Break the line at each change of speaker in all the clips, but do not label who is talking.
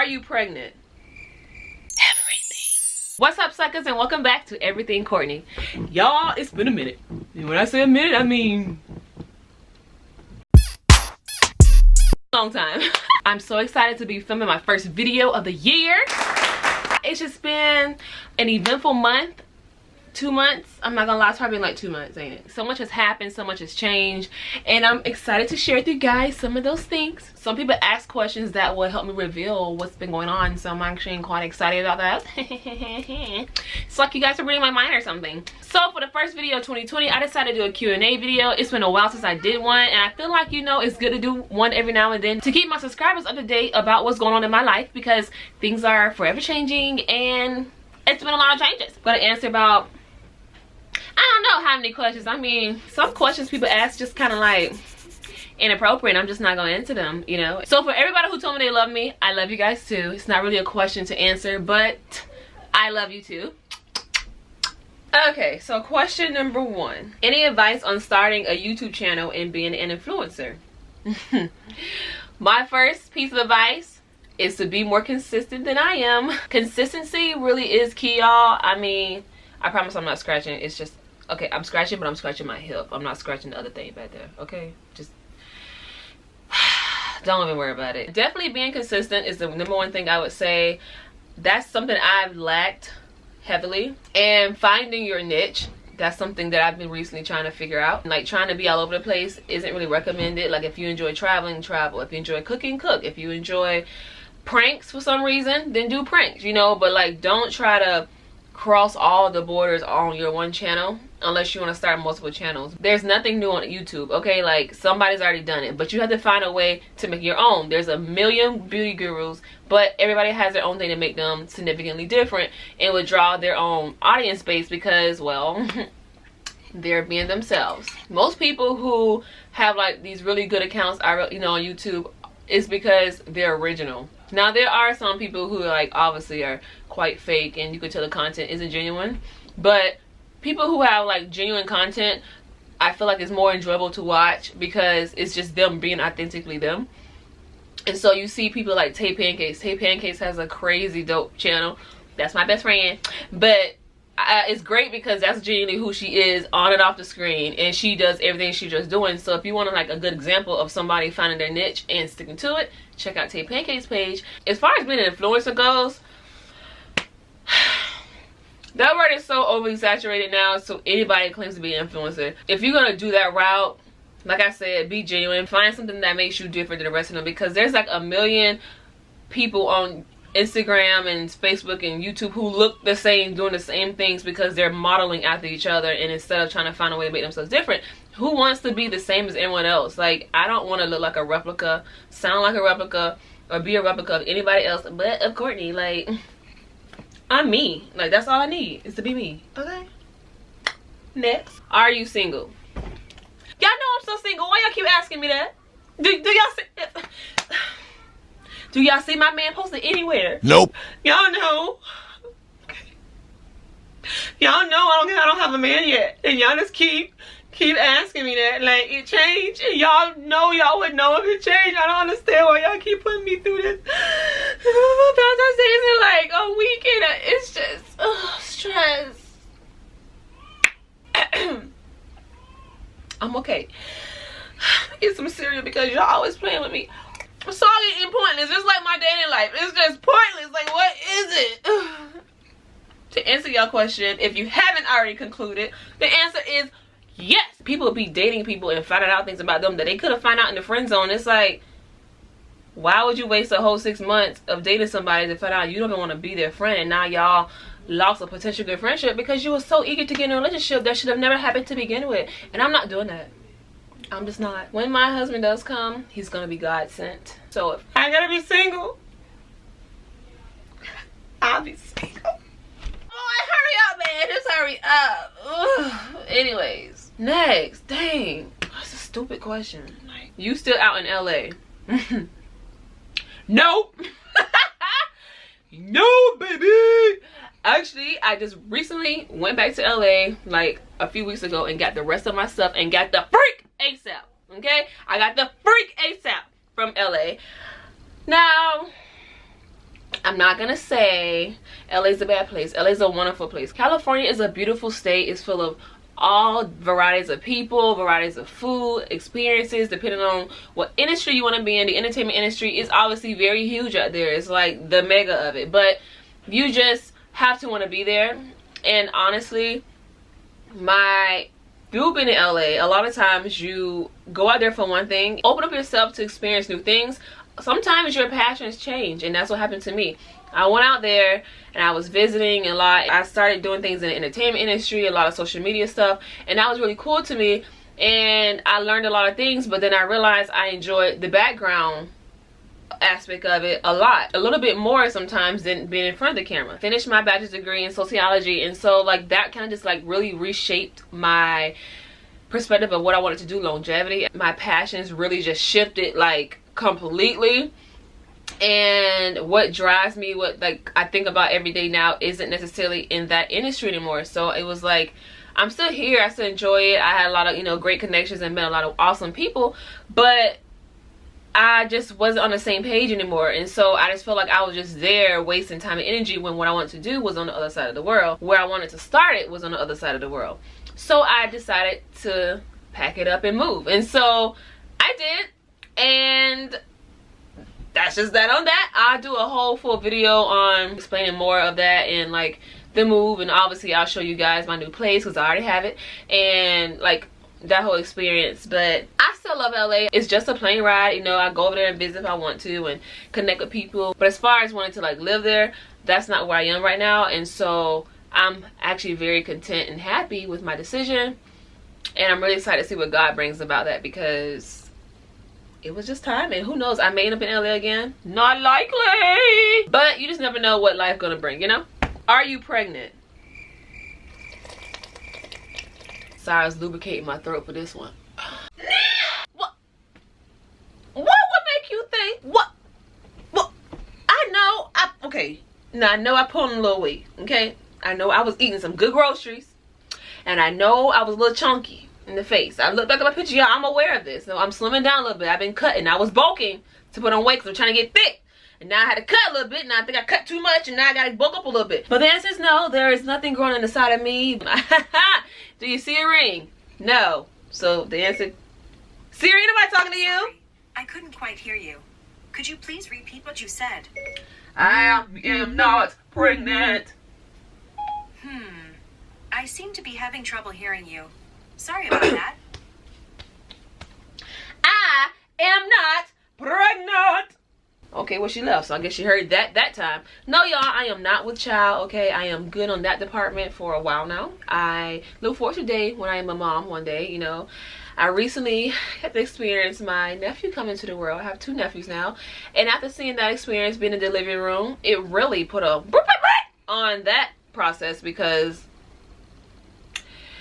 Are you pregnant? Everything. What's up, suckers, and welcome back to Everything Courtney. Y'all, it's been a minute. And when I say a minute, I mean long time. I'm so excited to be filming my first video of the year. It's just been an eventful month. 2 months. I'm not gonna lie, it's probably been like 2 months, ain't it? So much has happened, so much has changed, and I'm excited to share with you guys some of those things. Some people ask questions that will help me reveal what's been going on, so I'm actually quite excited about that. It's like you guys are reading my mind or something. So for the first video of 2020, I decided to do a Q&A video. It's been a while since I did one, and I feel like, you know, it's good to do one every now and then to keep my subscribers up to date about what's going on in my life, because things are forever changing and it's been a lot of changes. I'm gonna answer about, I don't know how many questions. I mean, some questions people ask just kind of like inappropriate. I'm just not gonna answer them, you know. So for everybody who told me they love me, I love you guys too. It's not really a question to answer, but I love you too. Okay, so question number 1. Any advice on starting a YouTube channel and being an influencer? My first piece of advice is to be more consistent than I am. Consistency really is key, y'all. I mean, I promise I'm not scratching. It's just, okay, I'm scratching, but I'm scratching my hip. I'm not scratching the other thing back there, okay? Just don't even worry about it. Definitely being consistent is the number 1 thing I would say. That's something I've lacked heavily. And finding your niche, that's something that I've been recently trying to figure out. Like, trying to be all over the place isn't really recommended. Like, if you enjoy traveling, travel. If you enjoy cooking, cook. If you enjoy pranks for some reason, then do pranks, you know? But like, don't try to cross all the borders on your one channel unless you want to start multiple channels. There's nothing new on YouTube, okay? Like, somebody's already done it, but you have to find a way to make your own. There's a million beauty gurus, but everybody has their own thing to make them significantly different and would draw their own audience base because, well, they're being themselves. Most people who have like these really good accounts, you know, on YouTube, is because they're original. Now, there are some people who like obviously are quite fake and you could tell the content isn't genuine, but people who have like genuine content, I feel like it's more enjoyable to watch because it's just them being authentically them. And so you see people like Tay Pancakes. Tay Pancakes has a crazy dope channel. That's my best friend. But it's great because that's genuinely who she is on and off the screen, and she does everything she's just doing. So if you want like a good example of somebody finding their niche and sticking to it, check out Tay Pancake's page. As far as being an influencer goes, that word is so overly saturated now, so anybody claims to be an influencer. If you're gonna do that route, like I said, be genuine. Find something that makes you different than the rest of them, because there's like a million people on Instagram and Facebook and YouTube who look the same, doing the same things because they're modeling after each other, and instead of trying to find a way to make themselves different, who wants to be the same as everyone else? Like, I don't want to look like a replica, sound like a replica, or be a replica of anybody else but of Courtney. Like, I'm me. Like, that's all I need is to be me. Okay, next. Are you single? Y'all know I'm so single. Why y'all keep asking me that? Do y'all see? Do y'all see my man posted anywhere? Nope. Y'all know. Y'all know I don't have a man yet, and y'all just keep asking me that. Like, it changed, and y'all know y'all would know if it changed. I don't understand why y'all keep putting me through this. Valentine's Day isn't like a weekend. It's just stress. I'm okay. Get some cereal because y'all always playing with me. So I get pointless. Just like my dating life, it's just pointless. Like, what is it? To answer your question, if you haven't already concluded, the answer is yes. People be dating people and finding out things about them that they could have found out in the friend zone. It's like, why would you waste a whole 6 months of dating somebody to find out you don't even want to be their friend, and now y'all lost a potential good friendship because you were so eager to get in a relationship that should have never happened to begin with? And I'm not doing that. I'm just not. When my husband does come, he's gonna be God sent. So if I gotta be single, I'll be single. Boy, hurry up, man. Just hurry up. Ugh. Anyways, next. Dang, that's a stupid question. Like, you still out in LA? Nope. No, baby. Actually, I just recently went back to LA like a few weeks ago and got the rest of my stuff and got the freak ASAP. Okay, I got the freak ASAP from LA. Now, I'm not gonna say LA's a bad place. LA's a wonderful place. California is a beautiful state. It's full of all varieties of people, varieties of food, experiences, depending on what industry you want to be in. The entertainment industry is obviously very huge out there. It's like the mega of it, but you just have to want to be there. And honestly, you've been in LA, a lot of times you go out there for one thing, open up yourself to experience new things. Sometimes your passions change, and that's what happened to me. I went out there and I was visiting a lot. I started doing things in the entertainment industry, a lot of social media stuff, and that was really cool to me, and I learned a lot of things. But then I realized I enjoyed the background aspect of it a lot, a little bit more sometimes than being in front of the camera. Finished my bachelor's degree in sociology, and so like that kind of just like really reshaped my perspective of what I wanted to do, longevity. My passions really just shifted like completely. And what drives me, what like I think about every day now, isn't necessarily in that industry anymore. So it was like, I'm still here, I still enjoy it. I had a lot of, you know, great connections and met a lot of awesome people, but I just wasn't on the same page anymore. And so I just felt like I was just there wasting time and energy, when what I wanted to do was on the other side of the world. Where I wanted to start it was on the other side of the world. So I decided to pack it up and move. And so I did, and that's just that on that. I'll do a whole full video on explaining more of that and like the move, and obviously I'll show you guys my new place because I already have it, and like that whole experience. But I still love LA. It's just a plane ride, you know. I go over there and visit if I want to and connect with people, but as far as wanting to like live there, that's not where I am right now. And so I'm actually very content and happy with my decision, and I'm really excited to see what God brings about that, because it was just time, and who knows, I may end up in LA again. Not likely, but you just never know what life gonna bring, you know. Are you pregnant? Sorry, I was lubricating my throat for this one. What would make you think? What I know, okay, now I know I put on a little weight, okay. I know I was eating some good groceries, and I know I was a little chunky in the face. I look back at my picture, yeah, I'm aware of this. So I'm slimming down a little bit. I've been cutting. I was bulking to put on weight because I'm trying to get thick, and now I had to cut a little bit, and I think I cut too much, and now I gotta bulk up a little bit. But the answer is no. There is nothing growing on the side of me. Do you see a ring? No. So the answer, Siri, am I talking to you?
Sorry, I couldn't quite hear you. Could you please repeat what you said?
I am not pregnant.
I seem to be having trouble hearing you. Sorry about that.
I am not pregnant. Okay, well, she left, so I guess she heard that time. No, y'all, I am not with child, okay? I am good on that department for a while now. I look forward to the day when I am a mom one day, you know. I recently had to experience my nephew come into the world. I have 2 nephews now. And after seeing that experience, being in the living room, it really put a on that process, because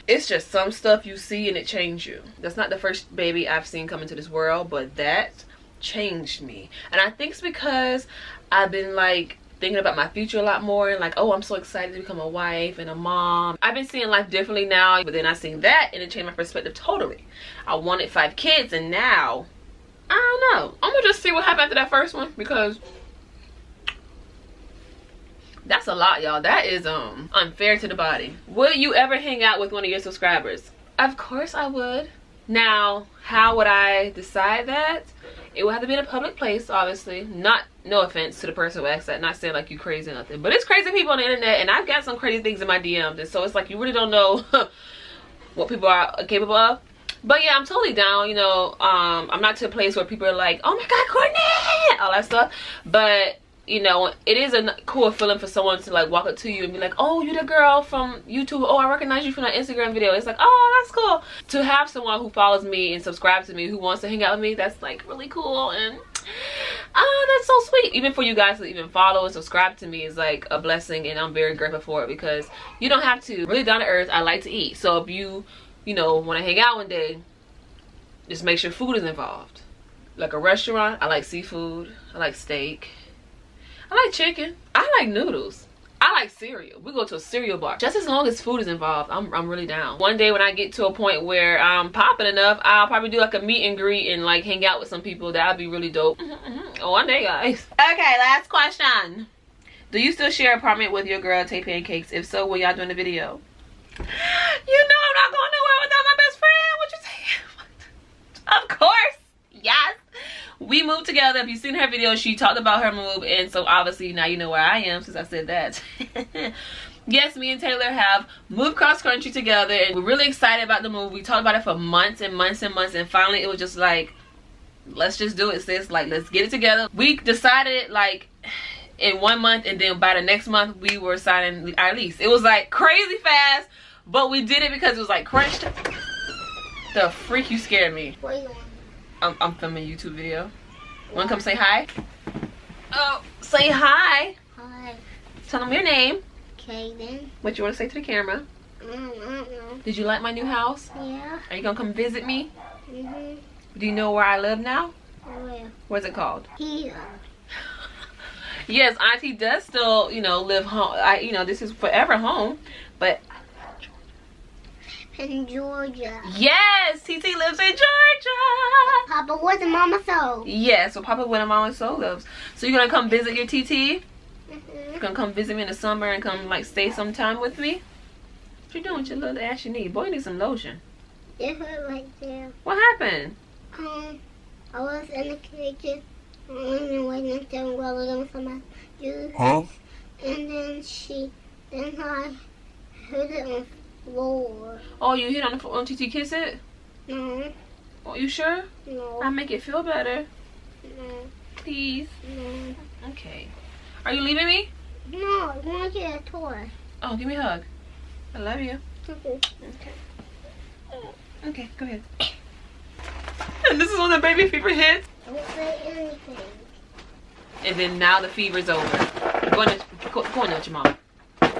it's just some stuff you see and it changed you. That's not the first baby I've seen come into this world, but that changed me. And I think it's because I've been like thinking about my future a lot more, and like, oh, I'm so excited to become a wife and a mom. I've been seeing life differently now, but then I seen that and it changed my perspective totally. I wanted 5 kids, and now I don't know. I'm gonna just see what happened after that first one, because that's a lot, y'all. That is unfair to the body. Would you ever hang out with one of your subscribers? Of course I would. Now, how would I decide that? It would have to be in a public place, obviously. No offense to the person who asked that, not saying like you crazy or nothing, but it's crazy people on the internet, and I've got some crazy things in my DMs, and so it's like you really don't know what people are capable of. But yeah, I'm totally down, you know. I'm not to a place where people are like, oh my God, Courtney, all that stuff, but you know, it is a cool feeling for someone to like walk up to you and be like, oh, you the girl from YouTube, oh, I recognize you from that Instagram video. It's like, oh, that's cool. To have someone who follows me and subscribes to me who wants to hang out with me, that's like really cool. And that's so sweet. Even for you guys to even follow and subscribe to me is like a blessing, and I'm very grateful for it, because you don't have to. Really down to earth, I like to eat. So if you know, want to hang out one day, just make sure food is involved. Like a restaurant, I like seafood, I like steak, I like chicken, I like noodles, I like cereal. We go to a cereal bar. Just as long as food is involved, I'm really down. One day when I get to a point where I'm popping enough, I'll probably do like a meet and greet and like hang out with some people. That'd be really dope. One day, guys. Okay, last question. Do you still share an apartment with your girl Tay Pancakes? If so, will y'all doing a video? You know I'm not going nowhere without my best friend. What you saying? Of course. Yes. We moved together. If you've seen her video, she talked about her move, and so obviously now you know where I am since I said that. Yes, me and Taylor have moved cross country together, and we're really excited about the move. We talked about it for months and months and months, and finally it was just like, let's just do it, sis. Like, let's get it together. We decided like in 1 month, and then by the next month we were signing our lease. It was like crazy fast, but we did it because it was like crunch time. The freak, you scared me.
What are you doing?
I'm filming a YouTube video. Wanna come say hi? Oh, say hi.
Hi.
Tell them your name.
Kaden.
What you want to say to the camera?
I don't know.
Did you like my new house?
Yeah.
Are you gonna come visit me?
Mhm.
Do you know where I live now?
Where?
What's it called?
Here.
Yes, Auntie does still, you know, live home. This is forever home, but
In Georgia.
yes, TT lives in Georgia.
Papa, where's the mama so?
Yeah, so Papa where Mama so lives. So you're gonna come visit your TT?
Mhm.
You're gonna come visit me in the summer and come like stay sometime with me? What you doing with your little ass you need? Boy, you need some lotion.
It hurt right there.
What happened?
I was in the kitchen. And waiting until while doing some juice.
Huh?
And then I hit it on the floor.
Oh, you hit on the on TT kiss it?
No.
Oh, you sure?
No.
I'll make it feel better.
No.
Please.
No.
Okay. Are you leaving me?
No, I want to get a toy.
Oh, give me a hug. I love you.
Okay.
Okay, go ahead. And this is when the baby fever hits.
Don't say anything.
And then now the fever's over. Go in there with your mama.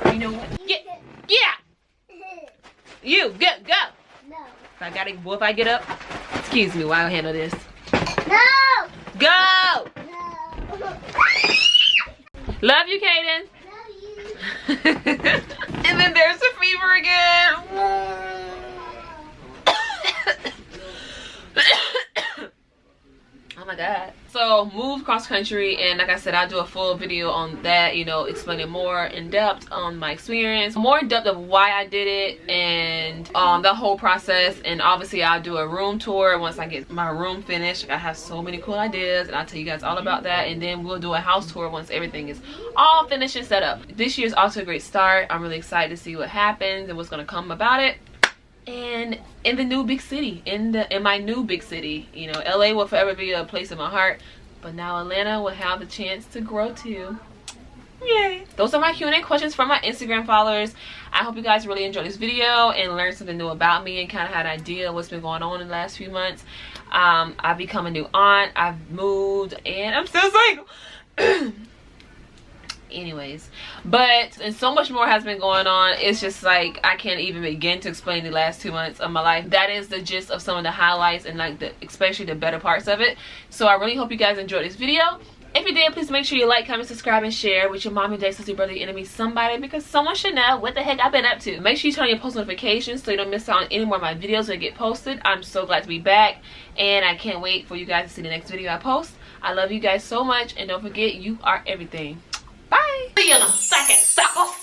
You know what? Yeah. You go.
No.
If I get up, excuse me while I handle this.
No!
Go.
No!
Love you, Kaden.
Love you.
And then there's the fever again. Oh my god. So moved cross country, and like I said, I'll do a full video on that, you know, explaining more in depth on my experience, more in depth of why I did it, and the whole process. And obviously I'll do a room tour once I get my room finished. I have so many cool ideas, and I'll tell you guys all about that. And then we'll do a house tour once everything is all finished and set up. This year's off to a great start. I'm really excited to see what happens and what's going to come about it. And in the new big city, in my new big city, you know, LA will forever be a place in my heart, but now Atlanta will have the chance to grow too. Yay. Those are my Q&A questions from my Instagram followers. I hope you guys really enjoyed this video and learned something new about me and kind of had an idea of what's been going on in the last few months. I've become a new aunt, I've moved, and I'm still single. Anyways, and so much more has been going on. It's just like I can't even begin to explain the last 2 months of my life. That is the gist of some of the highlights and like especially the better parts of it. So I really hope you guys enjoyed this video. If you did, please make sure you like, comment, subscribe, and share with your mommy, dad, sister, brother, enemy, somebody, because someone should know what the heck I've been up to. Make sure you turn on your post notifications so you don't miss out on any more of my videos that get posted. I'm so glad to be back, and I can't wait for you guys to see the next video I post. I love you guys so much, and don't forget, you are everything. Bye. See you in a second, suckers.